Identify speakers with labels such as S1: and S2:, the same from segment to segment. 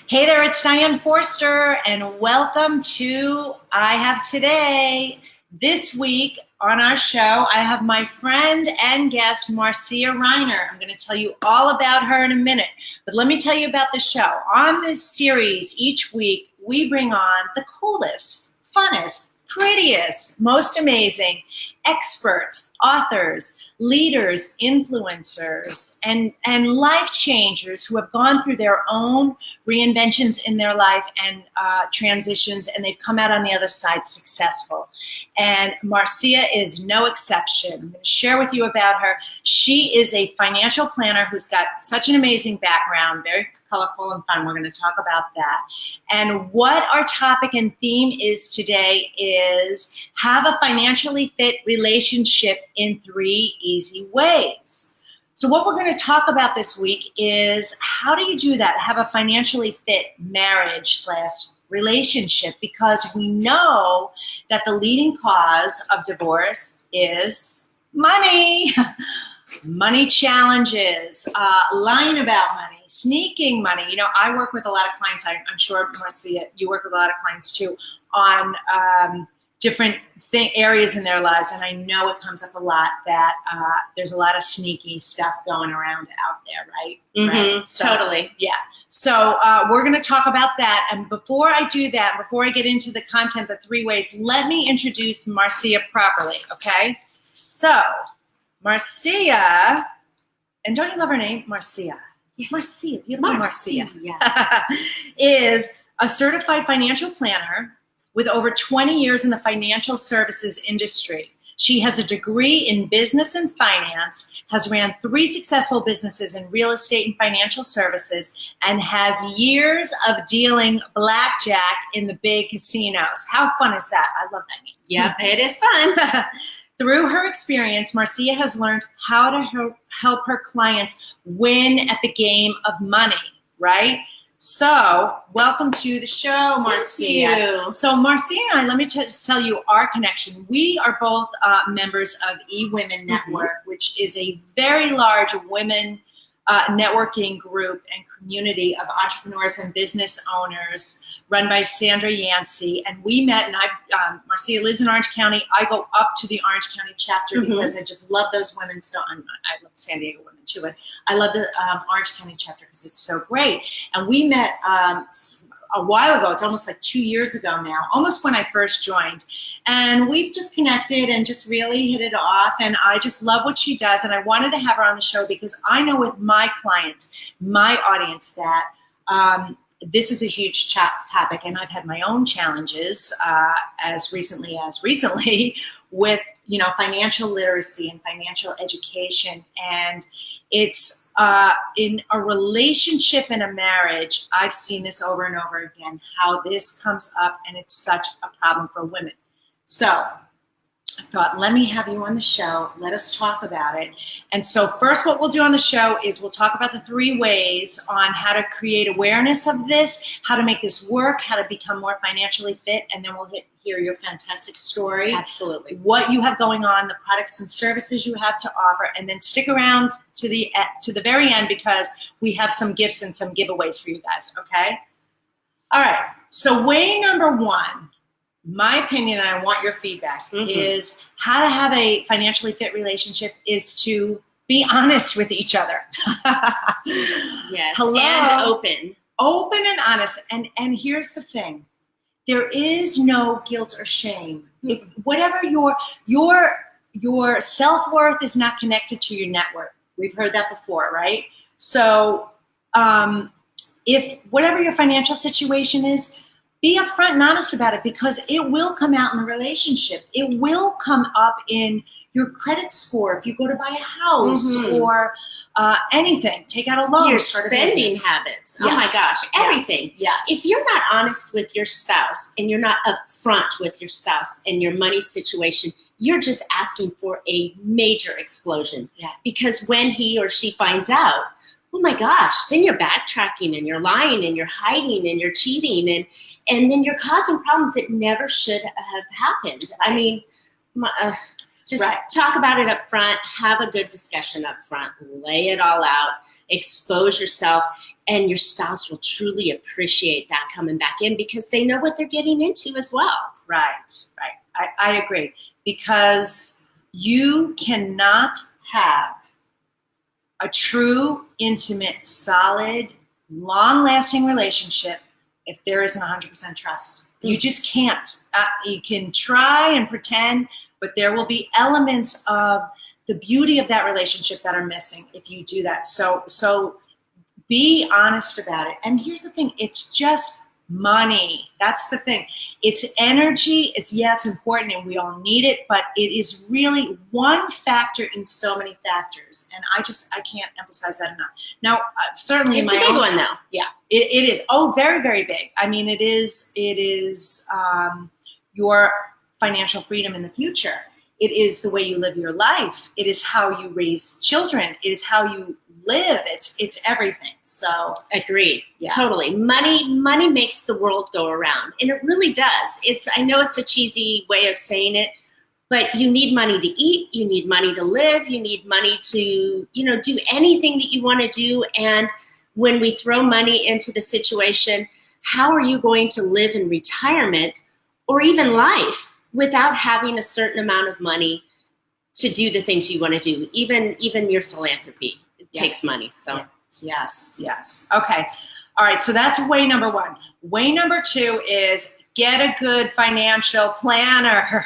S1: Hey there, it's Diane Forster, and welcome to I Have Today. This week on our show, I have my friend and guest, Marcia Riner. I'm going to tell you all about her in a minute, but let me tell you about the show. On this series, each week, we bring on the coolest, funnest, prettiest, most amazing experts, authors, leaders, influencers, and life changers who have gone through their own reinventions in their life and transitions, and they've come out on the other side successful. And Marcia is no exception. I'm going to share with you about her. She is a financial planner who's got such an amazing background, very colorful and fun. We're going to talk about that. And what our topic and theme is today is have a financially fit relationship in 3 easy ways. So what we're going to talk about this week is how do you do that? Have a financially fit marriage/relationship, because we know that the leading cause of divorce is money. Money challenges, lying about money, sneaking money. You know, I work with a lot of clients. I'm sure, Marcia, you work with a lot of clients too, on different areas in their lives, and I know it comes up a lot that there's a lot of sneaky stuff going around out there, right?
S2: Mm-hmm.
S1: Right? So,
S2: totally.
S1: Yeah. So we're going to talk about that, and before I do that, before I get into the content, the 3 ways, let me introduce Marcia properly, okay? So, Marcia, and don't you love her name? Marcia.
S2: Yes.
S1: Marcia, beautiful Marcia.
S2: Yeah.
S1: Is a certified financial planner with over 20 years in the financial services industry. She has a degree in business and finance, has ran 3 successful businesses in real estate and financial services, and has years of dealing blackjack in the big casinos. How fun is that? I love that name.
S2: Yep, it is fun.
S1: Through her experience, Marcia has learned how to help her clients win at the game of money, right? So, welcome to the show, Marcia.
S2: Thank you.
S1: So, Marcia and I, let me just tell you our connection. We are both members of eWomen Network, which is a very large women networking group and community of entrepreneurs and business owners run by Sandra Yancey. And we met, and Marcia lives in Orange County. I go up to the Orange County chapter because I just love those women. So I love San Diego women too, but I love the Orange County chapter because it's so great. And we met a while ago. It's almost like 2 years ago now, almost when I first joined. And we've just connected and just really hit it off. And I just love what she does. And I wanted to have her on the show because I know with my clients, my audience, that this is a huge topic. And I've had my own challenges as recently with, you know, financial literacy and financial education. And it's in a relationship and a marriage, I've seen this over and over again, how this comes up, and it's such a problem for women. So I thought, let me have you on the show. Let us talk about it. And so first, what we'll do on the show is we'll talk about the 3 ways on how to create awareness of this, how to make this work, how to become more financially fit, and then we'll hear your fantastic story.
S2: Absolutely.
S1: What you have going on, the products and services you have to offer, and then stick around to the very end because we have some gifts and some giveaways for you guys, okay? All right, so way number 1, my opinion, and I want your feedback, is how to have a financially fit relationship is to be honest with each other.
S2: Yes,
S1: Hello?
S2: and open.
S1: Open and honest. And here's the thing. There is no guilt or shame. If whatever your self-worth is not connected to your net worth. We've heard that before, right? So if whatever your financial situation is, be upfront and honest about it, because it will come out in the relationship. It will come up in your credit score if you go to buy a house or anything. Take out a loan.
S2: Your spending habits. Oh my gosh, everything.
S1: Yes.
S2: If you're not honest with your spouse and you're not upfront with your spouse and your money situation, you're just asking for a major explosion.
S1: Yeah.
S2: Because when he or she finds out, oh my gosh, then you're backtracking and you're lying and you're hiding and you're cheating and then you're causing problems that never should have happened. I mean, Just talk about it up front, have a good discussion up front, lay it all out, expose yourself. And your spouse will truly appreciate that coming back in because they know what they're getting into as well.
S1: Right. I agree, because you cannot have a true, intimate, solid, long-lasting relationship if there isn't 100% trust. You just can't. You can try and pretend, but there will be elements of the beauty of that relationship that are missing if you do that. So be honest about it. And here's the thing, it's just money. That's the thing. It's energy. It's important and we all need it, but it is really one factor in so many factors. And I can't emphasize that enough. Now, certainly
S2: it's
S1: in my
S2: a big
S1: own,
S2: one though.
S1: Yeah, it is. Oh, very, very big. I mean, it is your financial freedom in the future. It is the way you live your life. It is how you raise children. It is how you live. It's everything. So
S2: agreed.
S1: Yeah.
S2: Totally. Money makes the world go around, and it really does. I know it's a cheesy way of saying it, but you need money to eat, you need money to live, you need money to, do anything that you want to do. And when we throw money into the situation, how are you going to live in retirement or even life without having a certain amount of money to do the things you want to do? Even your philanthropy. It takes money. So
S1: yes. Okay. All right. So that's way number one. Way number two is get a good financial planner.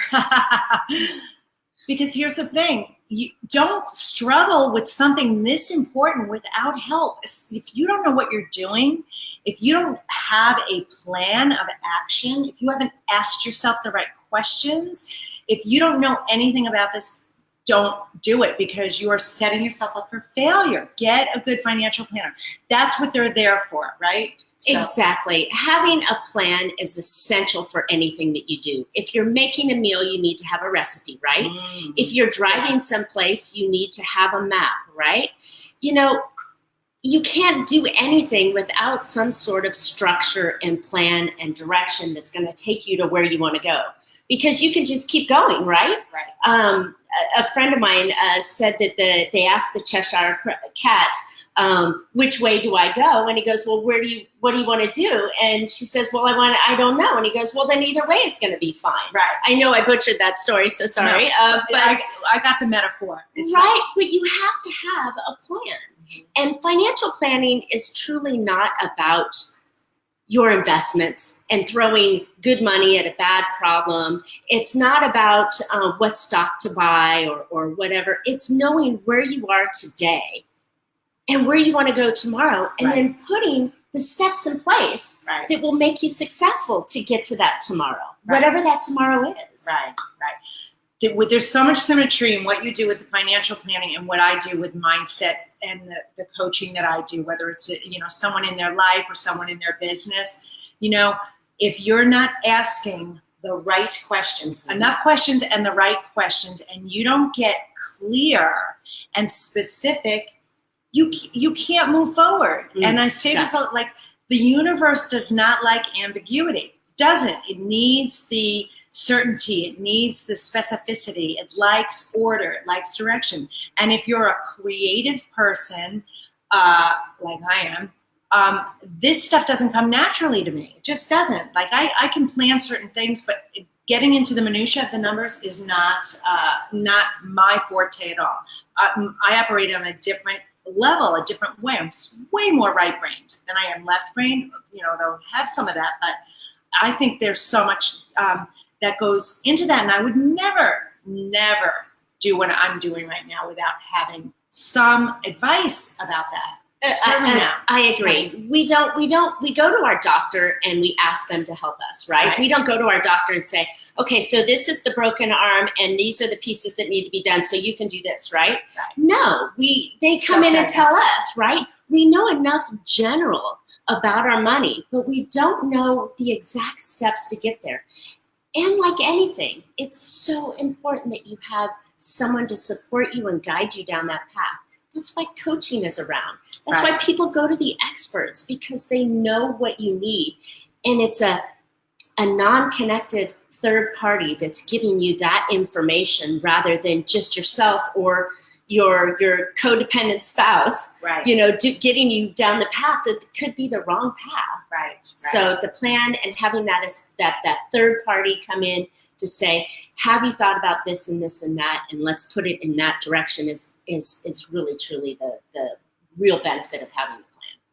S1: Because here's the thing. You don't struggle with something this important without help. If you don't know what you're doing, if you don't have a plan of action, if you haven't asked yourself the right questions, if you don't know anything about this, don't do it, because you are setting yourself up for failure. Get a good financial planner. That's what they're there for, right? So.
S2: Exactly. Having a plan is essential for anything that you do. If you're making a meal, you need to have a recipe, right? Mm-hmm. If you're driving someplace, you need to have a map, right? You can't do anything without some sort of structure and plan and direction that's going to take you to where you want to go, because you can just keep going, right?
S1: Right.
S2: A friend of mine said that they asked the Cheshire Cat, which way do I go? And he goes, well, what do you want to do? And she says, well, I don't know. And he goes, well, then either way is going to be fine.
S1: Right.
S2: I know I butchered that story, so sorry.
S1: No, but I got the metaphor.
S2: Right, but you have to have a plan. Mm-hmm. And financial planning is truly not about your investments and throwing good money at a bad problem. It's not about what stock to buy or whatever. It's knowing where you are today and where you want to go tomorrow, and then putting the steps in place that will make you successful to get to that tomorrow, whatever that tomorrow is.
S1: Right. There's so much symmetry in what you do with the financial planning and what I do with mindset and the coaching that I do, whether it's someone in their life or someone in their business. If you're not asking the right questions, enough questions and the right questions, and you don't get clear and specific, you can't move forward. And I say this all, like, the universe does not like ambiguity. It doesn't. It needs the certainty. It needs the specificity. It likes order. It likes direction. And if you're a creative person, like I am, this stuff doesn't come naturally to me. It just doesn't. Like, I can plan certain things, but getting into the minutia of the numbers is not my forte at all. I operate on a different level, a different way. I'm way more right-brained than I am left-brained. They'll have some of that, but I think there's so much that goes into that, and I would never do what I'm doing right now without having some advice about that.
S2: I agree. We go to our doctor and we ask them to help us, right? We don't go to our doctor and say, okay, so this is the broken arm and these are the pieces that need to be done, so you can do this, right? No, they come in and tell us, right? We know enough general about our money, but we don't know the exact steps to get there. And like anything, it's so important that you have someone to support you and guide you down that path. That's why coaching is around. That's why people go to the experts, because they know what you need. And it's a non-connected third party that's giving you that information rather than just yourself or your codependent spouse,
S1: Right.
S2: getting you down the path that could be the wrong path.
S1: Right.
S2: So the plan and having that third party come in to say, have you thought about this and this and that, and let's put it in that direction is really truly the real benefit of having a plan.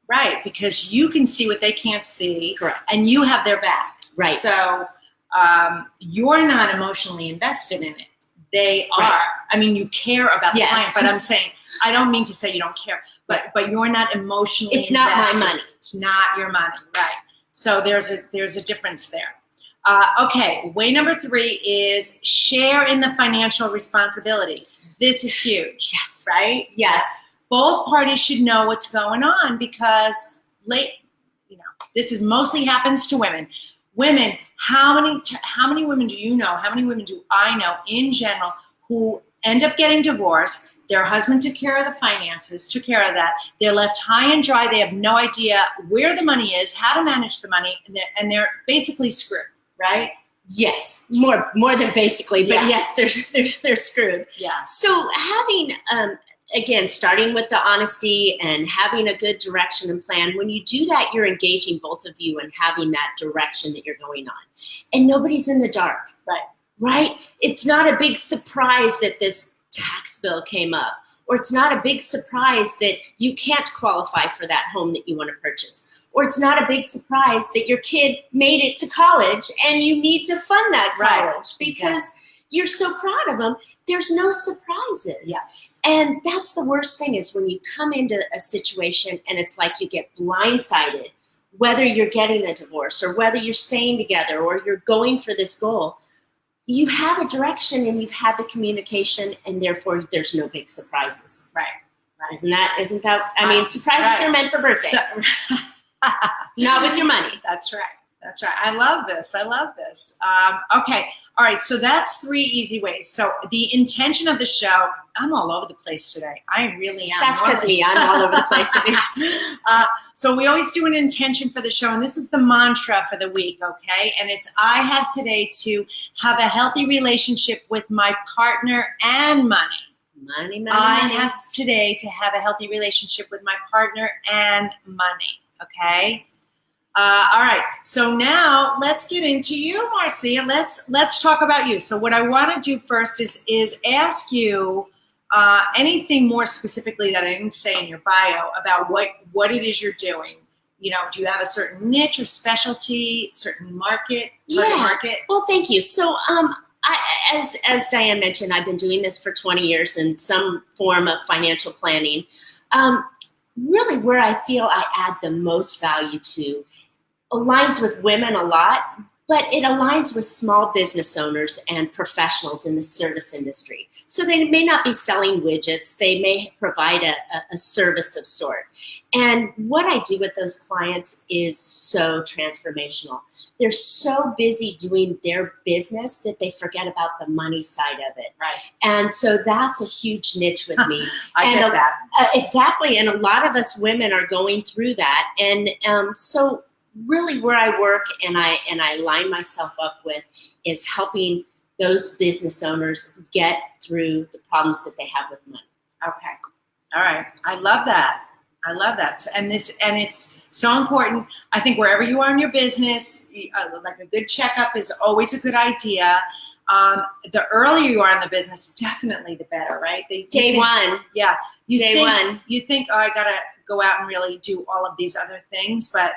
S1: Right, because you can see what they can't see.
S2: Correct.
S1: And you have their back.
S2: Right.
S1: So you're not emotionally invested in it. They are.
S2: Right.
S1: I mean, you care about the
S2: Yes.
S1: client, but I'm saying, I don't mean to say you don't care, but you're not emotionally
S2: It's not my
S1: invested.
S2: money.
S1: It's not your money, right? So there's a difference there. Okay, way number 3 is share in the financial responsibilities. This is huge.
S2: Yes.
S1: Right?
S2: Yes.
S1: Both parties should know what's going on because this is mostly happens to women. Women, how many women do you know? How many women do I know in general who end up getting divorced? Their husband took care of the finances, took care of that. They're left high and dry. They have no idea where the money is, how to manage the money, and they're basically screwed, right?
S2: Yes, more than basically, but
S1: Yeah.
S2: yes, they're screwed.
S1: Yeah.
S2: So having again, starting with the honesty and having a good direction and plan. When you do that, you're engaging both of you and having that direction that you're going on, and nobody's in the dark. Right? It's not a big surprise that this tax bill came up, or it's not a big surprise that you can't qualify for that home that you want to purchase, or it's not a big surprise that your kid made it to college and you need to fund that college because you're so proud of them. There's no surprises.
S1: Yes.
S2: And that's the worst thing is when you come into a situation and it's like you get blindsided, whether you're getting a divorce or whether you're staying together or you're going for this goal. You have a direction and you've had the communication, and therefore there's no big surprises.
S1: Right.
S2: Isn't that, I mean, surprises are meant for birthdays. Not with your money.
S1: That's right. I love this. Okay. All right. So that's 3 easy ways. So the intention of the show, I'm all over the place today. I really am.
S2: That's because I'm all over the place today.
S1: So we always do an intention for the show, and this is the mantra for the week, okay? And it's, I have today to have a healthy relationship with my partner and money.
S2: Money.
S1: I have today to have a healthy relationship with my partner and money, okay? All right, so now let's get into you, Marcia. Let's talk about you. So what I want to do first is ask you anything more specifically that I didn't say in your bio about what it is you're doing. Do you have a certain niche or specialty, certain target market?
S2: Well, thank you. So as Diane mentioned, I've been doing this for 20 years in some form of financial planning. Really where I feel I add the most value to aligns with women a lot, but it aligns with small business owners and professionals in the service industry. So they may not be selling widgets. They may provide a service of sort. And what I do with those clients is so transformational. They're so busy doing their business that they forget about the money side of it.
S1: Right.
S2: And so that's a huge niche with me.
S1: I get that.
S2: Exactly. And a lot of us women are going through that. And so really where I work and I line myself up with is helping those business owners get through the problems that they have with money.
S1: Okay. All right. I love that. And it's so important. I think wherever you are in your business, like a good checkup is always a good idea. The earlier you are in the business, definitely the better, right?
S2: Day one.
S1: Yeah. You think, oh, I got to go out and really do all of these other things, but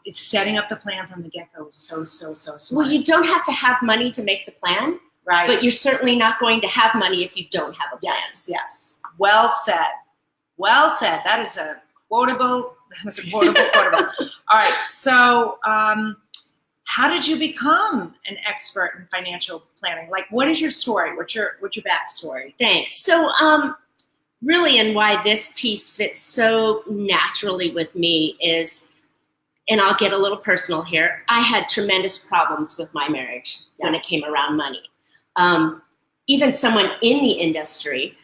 S1: it's setting up the plan from the get-go is so smart.
S2: Well, you don't have to have money to make the plan,
S1: right?
S2: But you're certainly not going to have money if you don't have a plan.
S1: Yes. Well said. That is a quotable. All right. So, how did you become an expert in financial planning? Like, what is your story? What's your backstory?
S2: Thanks. So, really, and why this piece fits so naturally with me is, and I'll get a little personal here, I had tremendous problems with my marriage when it came around money. Even someone in the industry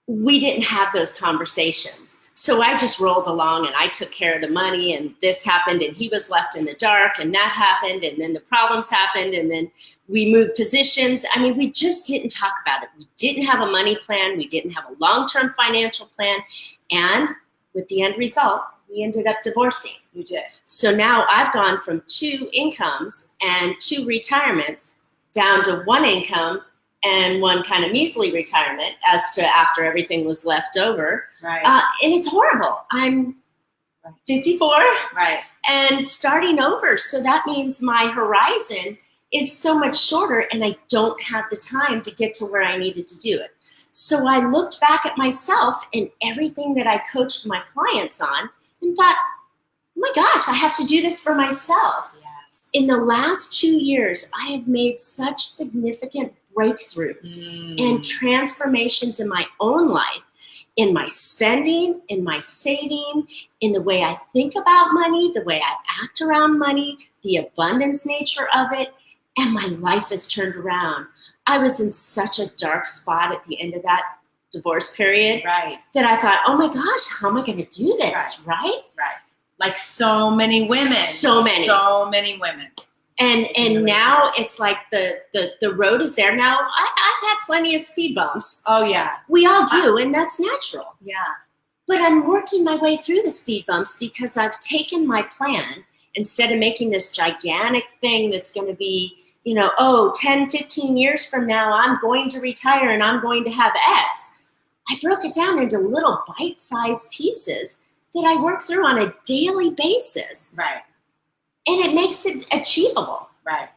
S2: we didn't have those conversations. So I just rolled along and I took care of the money, and this happened and he was left in the dark and that happened and then the problems happened and then we moved positions. I mean, we just didn't talk about it. We didn't have a money plan. We didn't have a long-term financial plan. And with the end result, we ended up divorcing.
S1: You did.
S2: So now I've gone from 2 incomes and 2 retirements down to 1 income and 1 kind of measly retirement as to after everything was left over.
S1: Right.
S2: And it's horrible. I'm 54
S1: Right.
S2: and starting over. So that means my horizon is so much shorter and I don't have the time to get to where I needed to do it. So I looked back at myself and everything that I coached my clients on and thought, oh my gosh, I have to do this for myself.
S1: Yes.
S2: In the last 2 years, I have made such significant breakthroughs and transformations in my own life, in my spending, in my saving, in the way I think about money, the way I act around money, the abundance nature of it, and my life has turned around. I was in such a dark spot at the end of that divorce period
S1: Right.
S2: that I thought, oh my gosh, how am I going to do this, right?
S1: Right. Like so many women.
S2: So many.
S1: So many women.
S2: And
S1: really
S2: now
S1: does.
S2: it's like the road is there. Now, I've had plenty of speed bumps.
S1: Oh, yeah.
S2: We all do, and that's natural.
S1: Yeah.
S2: But I'm working my way through the speed bumps because I've taken my plan, instead of making this gigantic thing that's going to be, 10, 15 years from now, I'm going to retire and I'm going to have X. I broke it down into little bite-sized pieces that I work through on a daily basis.
S1: Right.
S2: And it makes it achievable.
S1: Right.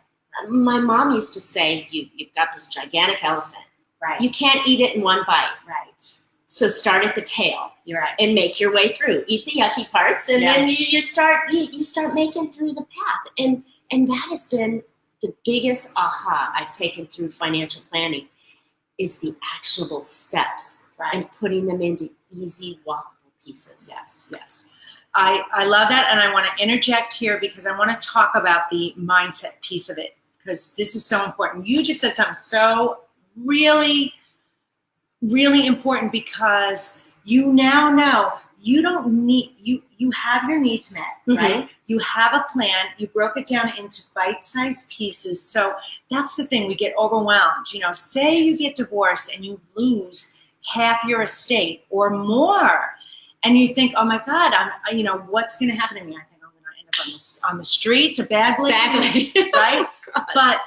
S2: My mom used to say, you've got this gigantic elephant.
S1: Right.
S2: You can't eat it in one bite.
S1: Right.
S2: So start at the tail.
S1: You're right.
S2: And make your way through. Eat the yucky parts, and then
S1: Yes.
S2: you start making through the path. And that has been the biggest aha I've taken through financial planning, is the actionable steps and putting them into easy, walkable pieces.
S1: Yes, yes. I love that, and I want to interject here because I want to talk about the mindset piece of it, because this is so important. You just said something so really, really important, because you now know you don't need, you have your needs met, right? You have a plan. You broke it down into bite-sized pieces. So that's the thing. We get overwhelmed. Say you get divorced and you lose half your estate or more. And you think, oh my God, what's going to happen to me? I think I'm going to end up on the streets, a bag lady, right? But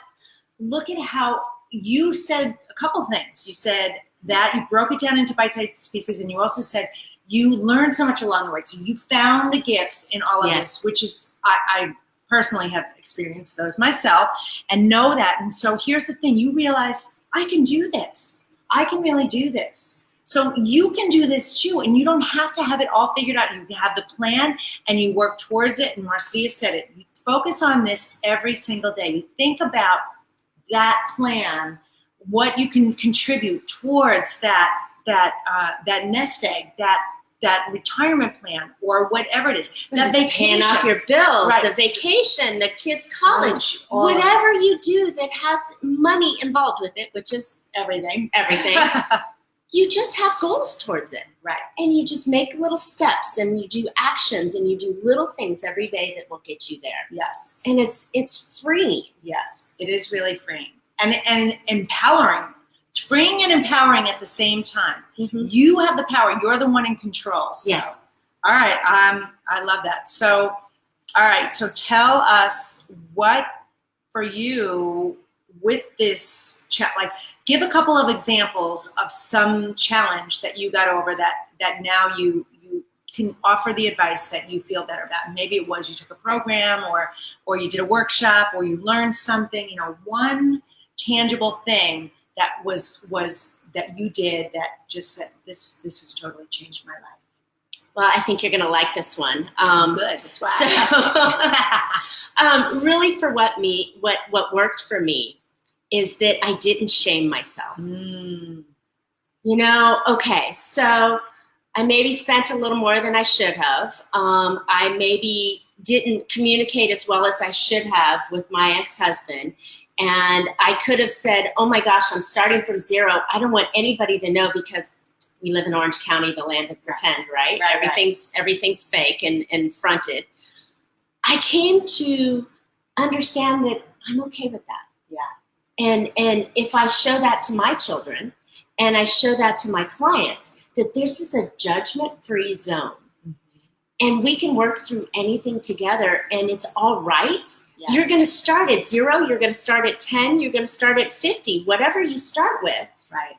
S1: look at how you said a couple things. You said that you broke it down into bite-sized pieces, and you also said you learned so much along the way. So you found the gifts in all of this, which is, I personally have experienced those myself and know that. And so here's the thing. You realize, I can do this. I can really do this. So you can do this too, and you don't have to have it all figured out. You have the plan and you work towards it. And Marcia said it. You focus on this every single day. You think about that plan, what you can contribute towards that nest egg, that retirement plan, or whatever it is. That vacation,
S2: paying off your bills, the vacation, the kids' college, whatever you do that has money involved with it, which is everything. You just have goals towards it.
S1: Right.
S2: And you just make little steps, and you do actions, and you do little things every day that will get you there.
S1: Yes.
S2: And it's freeing.
S1: Yes, it is really freeing and empowering. It's freeing and empowering at the same time. You have the power. You're the one in control. So.
S2: Yes.
S1: All right. I love that. So, all right. So tell us what for you with this chat, give a couple of examples of some challenge that you got over that now you can offer the advice that you feel better about. Maybe it was you took a program or you did a workshop or you learned something, one tangible thing that was that you did that just said, this has totally changed my life.
S2: Well, I think you're going to like this one.
S1: Good. That's why.
S2: So, really, for what worked for me is that I didn't shame myself. Okay, so I maybe spent a little more than I should have. I maybe didn't communicate as well as I should have with my ex-husband. And I could have said, oh my gosh, I'm starting from zero. I don't want anybody to know because we live in Orange County, the land of pretend, right? Everything's fake and fronted. I came to understand that I'm okay with that.
S1: Yeah.
S2: And if I show that to my children and I show that to my clients, that this is a judgment-free zone. And we can work through anything together, and it's all right.
S1: Yes.
S2: You're going to start at 0. You're going to start at 10. You're going to start at 50. Whatever you start with,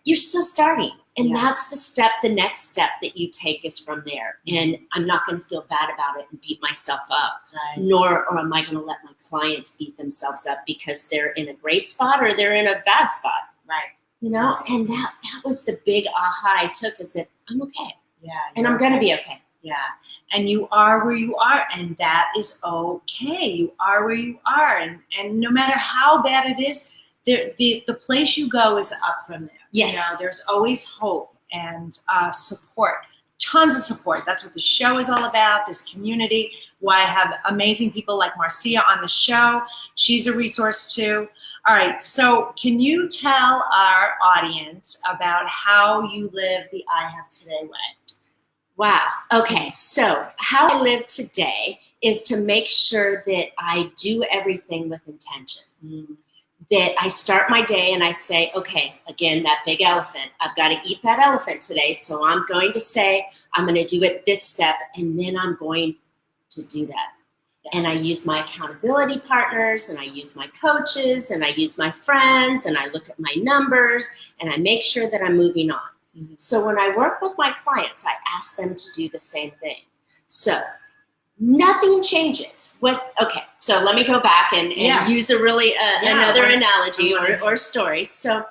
S2: you're still starting. And that's the next step that you take is from there. And I'm not going to feel bad about it and beat myself up, nor am I going to let my clients beat themselves up because they're in a great spot or they're in a bad spot.
S1: Right.
S2: You know, and that was the big aha I took, is that I'm okay.
S1: Yeah.
S2: And I'm going to be okay.
S1: Yeah. And you are where you are, and that is okay. You are where you are. And no matter how bad it is, the place you go is up from there.
S2: Yes.
S1: You know, there's always hope and support. Tons of support. That's what the show is all about, this community. Why I have amazing people like Marcia on the show. She's a resource too. All right, so can you tell our audience about how you live the I Have Today way?
S2: Wow. Okay, so how I live today is to make sure that I do everything with intention. That I start my day and I say, okay, again, that big elephant, I've got to eat that elephant today, so I'm going to say, I'm going to do it this step, and then I'm going to do that. And I use my accountability partners, and I use my coaches, and I use my friends, and I look at my numbers, and I make sure that I'm moving on. So when I work with my clients, I ask them to do the same thing. So nothing changes. Okay, so let me go back and use another analogy or story. So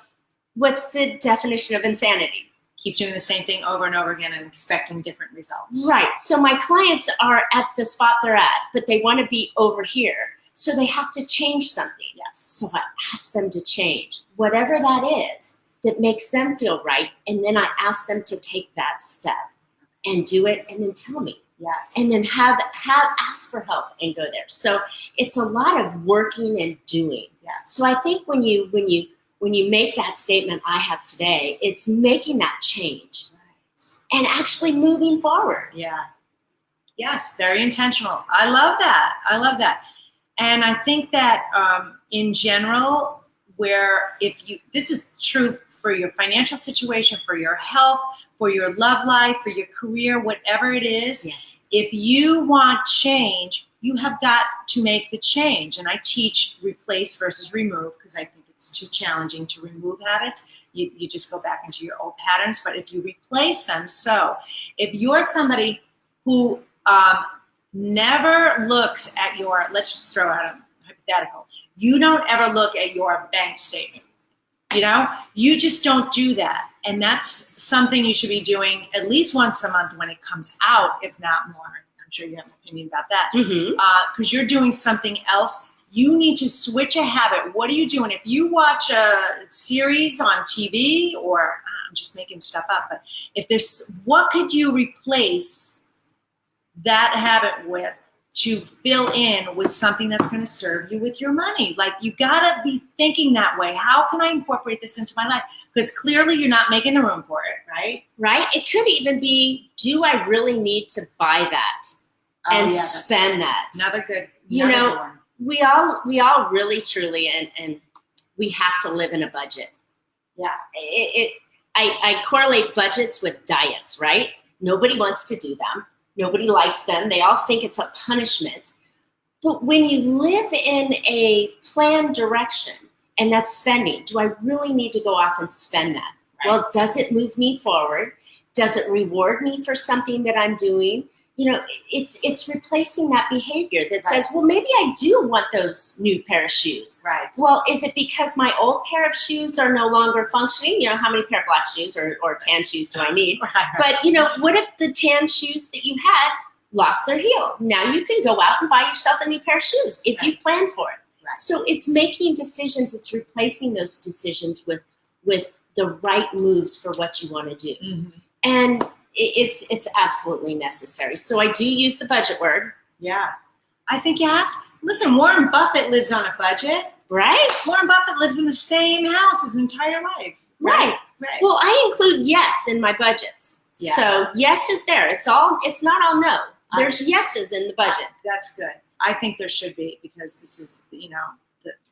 S2: what's the definition of insanity?
S1: Keep doing the same thing over and over again and expecting different results.
S2: Right. So my clients are at the spot they're at, but they want to be over here. So they have to change something.
S1: Yes.
S2: So I ask them to change whatever that is that makes them feel right. And then I ask them to take that step and do it and then tell me.
S1: Yes.
S2: And then ask for help and go there. So it's a lot of working and doing.
S1: Yes.
S2: So I think when you make that statement, I have today, it's making that change and actually moving forward.
S1: Yeah. Yes, very intentional. I love that. And I think that in general, this is true for your financial situation, for your health, for your love life, for your career, whatever it is.
S2: Yes.
S1: If you want change, you have got to make the change. And I teach replace versus remove because I think it's too challenging to remove habits. You just go back into your old patterns. But if you replace them, so if you're somebody who never looks at let's just throw out a hypothetical. You don't ever look at your bank statement. You know, you just don't do that. And that's something you should be doing at least once a month when it comes out, if not more. I'm sure you have an opinion about that. Because you're doing something else. You need to switch a habit. What are you doing? If you watch a series on TV, or I'm just making stuff up, but what could you replace that habit with to fill in with something that's going to serve you with your money? Like, you got to be thinking that way. How can I incorporate this into my life? Because clearly you're not making the room for it, right?
S2: Right. It could even be, do I really need to buy that and spend that?
S1: Another good one.
S2: We all really, truly, and we have to live in a budget.
S1: Yeah.
S2: I correlate budgets with diets, right? Nobody wants to do them. Nobody likes them. They all think it's a punishment. But when you live in a planned direction, and that's spending, do I really need to go off and spend that? Right. Well, does it move me forward? Does it reward me for something that I'm doing? You know, it's replacing that behavior that says, well, maybe I do want those new pair of shoes.
S1: Right.
S2: Well, is it because my old pair of shoes are no longer functioning? You know, how many pair of black shoes or tan shoes do I need?
S1: Right.
S2: But, you know, what if the tan shoes that you had lost their heel? Now you can go out and buy yourself a new pair of shoes if you plan for it.
S1: Right.
S2: So it's making decisions. It's replacing those decisions with the right moves for what you want to do.
S1: Mm-hmm.
S2: And it's absolutely necessary. So I do use the budget word.
S1: Yeah. I think you have to. Listen, Warren Buffett lives on a budget.
S2: Right.
S1: Warren Buffett lives in the same house his entire life.
S2: Right.
S1: right.
S2: Well, I include yes in my budgets.
S1: Yeah.
S2: So yes is there. It's not all no. There's yeses in the budget.
S1: That's good. I think there should be, because this is,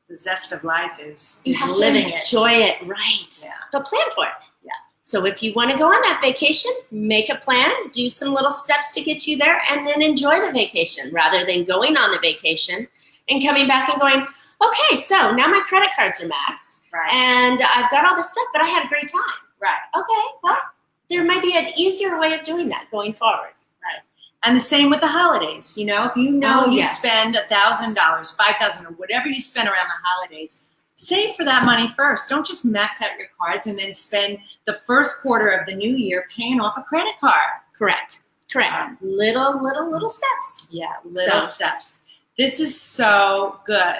S1: the zest of life is
S2: You have
S1: living
S2: to
S1: it.
S2: enjoy it, right?
S1: Yeah.
S2: But plan for it.
S1: Yeah.
S2: So if you want to go on that vacation, make a plan, do some little steps to get you there, and then enjoy the vacation rather than going on the vacation and coming back and going, okay, so now my credit cards are maxed,
S1: Right.
S2: and I've got all this stuff, but I had a great time.
S1: Right.
S2: Okay, well, there might be an easier way of doing that going forward.
S1: And the same with the holidays. If you know you
S2: yes.
S1: spend $1,000, $5,000, or whatever you spend around the holidays, save for that money first. Don't just max out your cards and then spend the first quarter of the new year paying off a credit card.
S2: Correct. Little steps.
S1: Yeah, little steps. This is so good.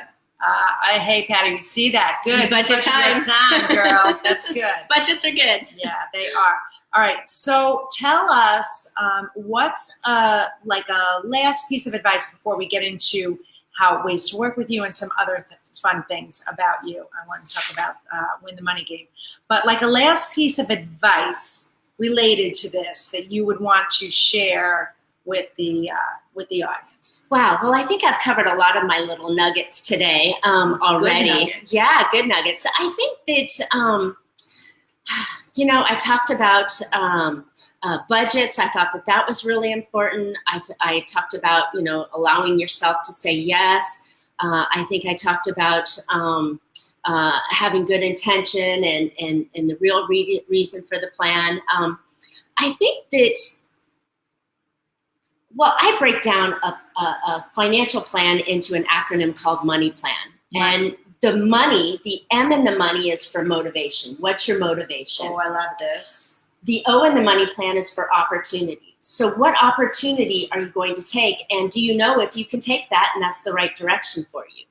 S1: Hey, Patty, you see that? Good.
S2: Budget time.
S1: Girl. That's good.
S2: Budgets are good.
S1: Yeah, they are. All right. So tell us what's like a last piece of advice before we get into ways to work with you and some other fun things about you. I want to talk about Win the Money Game. But like a last piece of advice related to this that you would want to share with the audience.
S2: Wow. Well, I think I've covered a lot of my little nuggets today already.
S1: Good nuggets.
S2: Yeah, good nuggets. I think that, I talked about budgets. I thought that was really important. I talked about, allowing yourself to say yes. I think I talked about having good intention and the real reason for the plan. I think that, I break down a financial plan into an acronym called Money Plan. And the money, the M in the money is for motivation. What's your motivation?
S1: Oh, I love this.
S2: The O in the money plan is for opportunity. So what opportunity are you going to take? And do you know if you can take that and that's the right direction for you?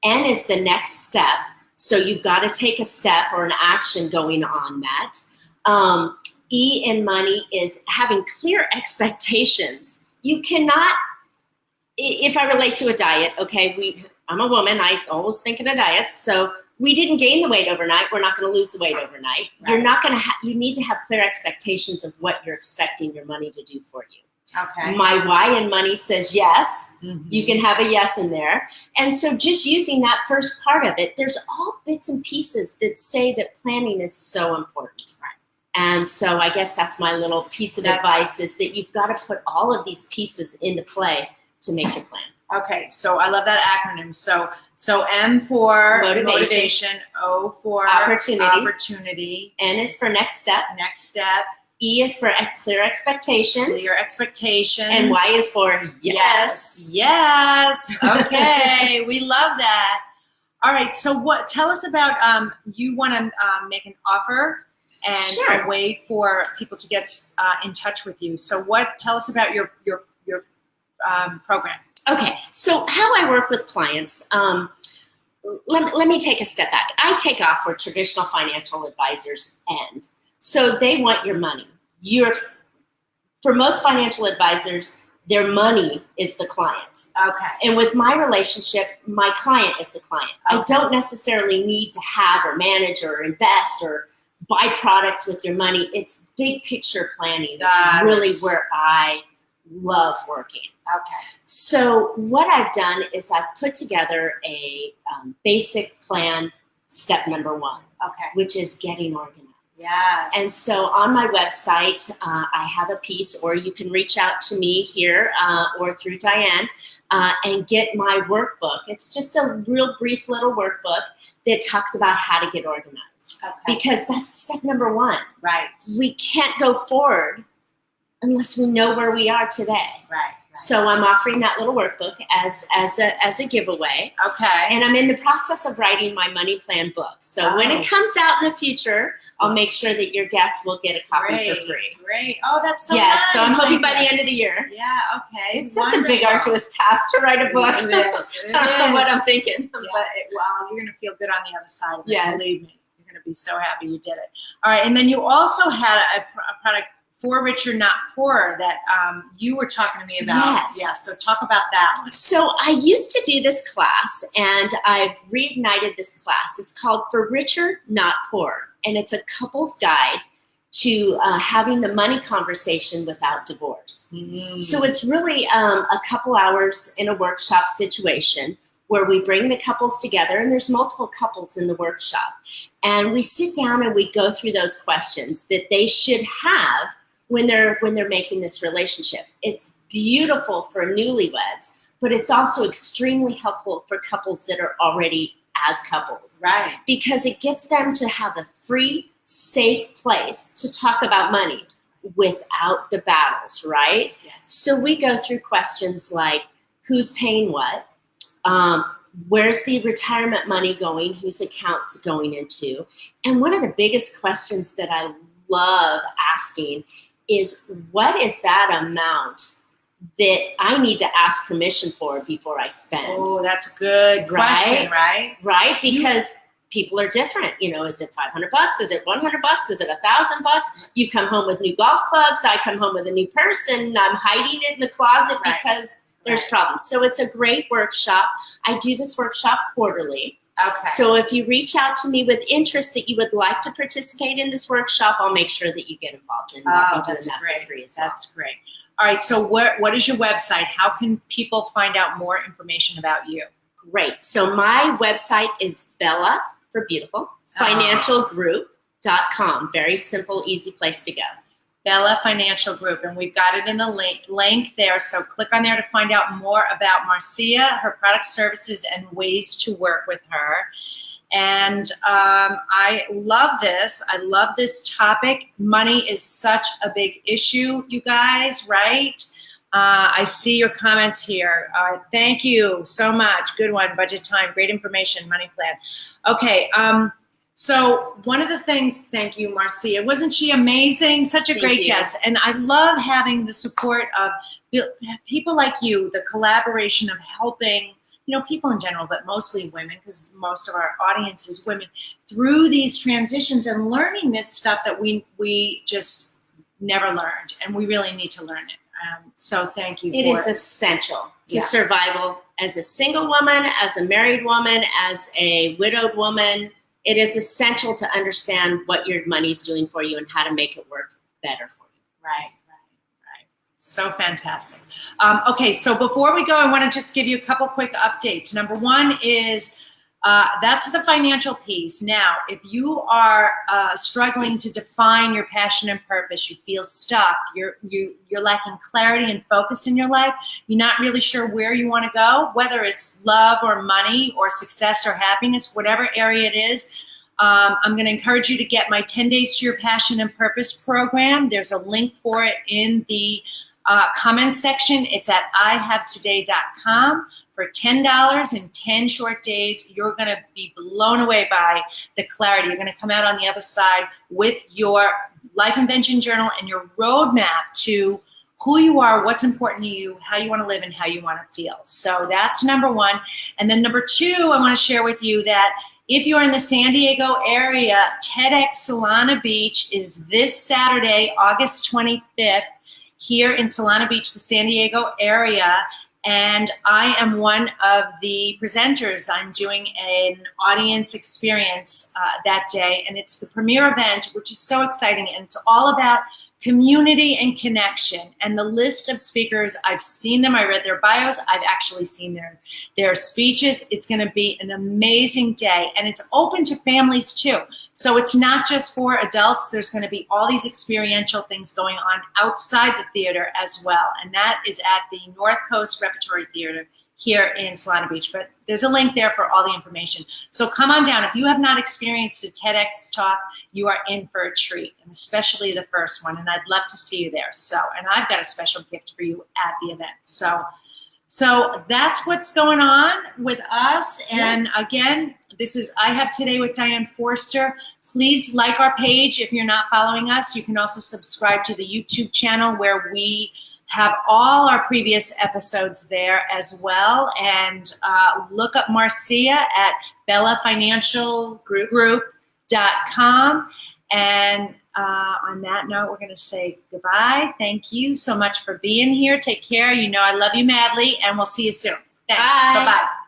S2: N is the next step. So you've got to take a step or an action going on that. E in money is having clear expectations. You cannot, if I relate to a diet, okay, I'm a woman, I always think in a diet, so we didn't gain the weight overnight, we're not going to lose the weight overnight. Right. You're not going to you need to have clear expectations of what you're expecting your money to do for you.
S1: Okay.
S2: My Y in money says yes.
S1: Mm-hmm.
S2: You can have a yes in there. And so just using that first part of it, there's all bits and pieces that say that planning is so important. Right. And so I guess that's my little piece of advice, is that you've got to put all of these pieces into play to make your plan.
S1: Okay, so I love that acronym. So M for motivation, O for opportunity.
S2: N is for next step. E is for clear expectations. And Y is for yes.
S1: Yes. Okay, we love that. All right, so tell us about, you want to make an offer and
S2: Sure.
S1: a way for people to get in touch with you. So tell us about your program.
S2: Okay, so how I work with clients, let me take a step back. I take off where traditional financial advisors end. So they want your money. For most financial advisors, their money is the client.
S1: Okay.
S2: And with my relationship, my client is the client. Okay. I don't necessarily need to have or manage or invest or buy products with your money. It's big picture planning. That's really where I love working.
S1: Okay.
S2: So what I've done is I've put together a basic plan, step number 1, which is getting organized.
S1: Yes.
S2: And so on my website, I have a piece, or you can reach out to me here or through Diane and get my workbook. It's just a real brief little workbook that talks about how to get organized. Okay. Because that's step number 1.
S1: Right.
S2: We can't go forward unless we know where we are today.
S1: Right.
S2: So I'm offering that little workbook as a giveaway.
S1: Okay.
S2: And I'm in the process of writing my money plan book. So when it comes out in the future, I'll make sure that your guests will get a copy for free.
S1: Great. Oh, that's so
S2: yes,
S1: nice.
S2: So I'm hoping by the end of the year.
S1: Yeah, okay.
S2: That's a big arduous task to write a book.
S1: It is.
S2: What I'm thinking.
S1: Yeah, you're going to feel good on the other side of it.
S2: Yes.
S1: Believe me. You're going to be so happy you did it. All right. And then you also had a product For Richer, Not Poorer that you were talking to me about.
S2: Yes.
S1: Yeah, so talk about that one.
S2: So I used to do this class, and I've reignited this class. It's called For Richer, Not Poorer, and it's a couple's guide to having the money conversation without divorce. So it's really a couple hours in a workshop situation where we bring the couples together, and there's multiple couples in the workshop. And we sit down and we go through those questions that they should have when they're making this relationship. It's beautiful for newlyweds, but it's also extremely helpful for couples that are already as couples.
S1: Right.
S2: Because it gets them to have a free, safe place to talk about money without the battles, right?
S1: Yes.
S2: So we go through questions like, who's paying what? Where's the retirement money going? Whose account's going into? And one of the biggest questions that I love asking is, what is that amount that I need to ask permission for before I spend?
S1: Oh, that's a good question, right?
S2: Right, because people are different. You know, is it $500? Is it $100? Is it $1,000? You come home with new golf clubs. I come home with a new purse, and I'm hiding it in the closet because there's problems. So it's a great workshop. I do this workshop quarterly.
S1: Okay.
S2: So if you reach out to me with interest that you would like to participate in this workshop, I'll make sure that you get involved in that.
S1: Oh, that's great. For free as well. That's great. All right. So what is your website? How can people find out more information about you?
S2: Great. So my website is Bella for beautiful, financialgroup.com. Very simple, easy place to go.
S1: Bella Financial Group, and we've got it in the link there. So click on there to find out more about Marcia, her product, services, and ways to work with her. And I love this. I love this topic. Money is such a big issue, you guys, right? I see your comments here. Thank you so much. Good one. Budget time. Great information. Money plan. Okay. So one of the things, thank you, Marcia. Wasn't she amazing? Such a great guest. And I love having the support of people like you, the collaboration of helping, you know, people in general, but mostly women, because most of our audience is women, through these transitions and learning this stuff that we just never learned, and we really need to learn it. So thank you.
S2: It is essential to survival as a single woman, as a married woman, as a widowed woman. It is essential to understand what your money's doing for you and how to make it work better for you.
S1: Right. So fantastic. Okay, so before we go, I want to just give you a couple quick updates. Number one is that's the financial piece. Now, if you are struggling to define your passion and purpose, you feel stuck, you're lacking clarity and focus in your life, you're not really sure where you want to go, whether it's love or money or success or happiness, whatever area it is, I'm going to encourage you to get my 10 Days to Your Passion and Purpose program. There's a link for it in the comments section. It's at ihavetoday.com. For $10 in 10 short days, you're going to be blown away by the clarity. You're going to come out on the other side with your life invention journal and your roadmap to who you are, what's important to you, how you want to live, and how you want to feel. So that's number one. And then number two, I want to share with you that if you're in the San Diego area, TEDx Solana Beach is this Saturday, August 25th, here in Solana Beach, the San Diego area. And I am one of the presenters. I'm doing an audience experience that day, and it's the premier event, which is so exciting, and it's all about community and connection. And the list of speakers, I've seen them, I read their bios, I've actually seen their speeches. It's gonna be an amazing day, and it's open to families too. So it's not just for adults, there's gonna be all these experiential things going on outside the theater as well. And that is at the North Coast Repertory Theater here in Solana Beach. But there's a link there for all the information. So come on down. If you have not experienced a TEDx talk, you are in for a treat, and especially the first one. And I'd love to see you there. So, and I've got a special gift for you at the event. So that's what's going on with us. And again, this is I Have Today with Diane Forster. Please like our page if you're not following us. You can also subscribe to the YouTube channel where we have all our previous episodes there as well. And look up Marcia at bellafinancialgroup.com. And On that note, we're going to say goodbye. Thank you so much for being here. Take care. You know I love you madly, and we'll see you soon. Thanks.
S2: Bye.
S1: Bye-bye.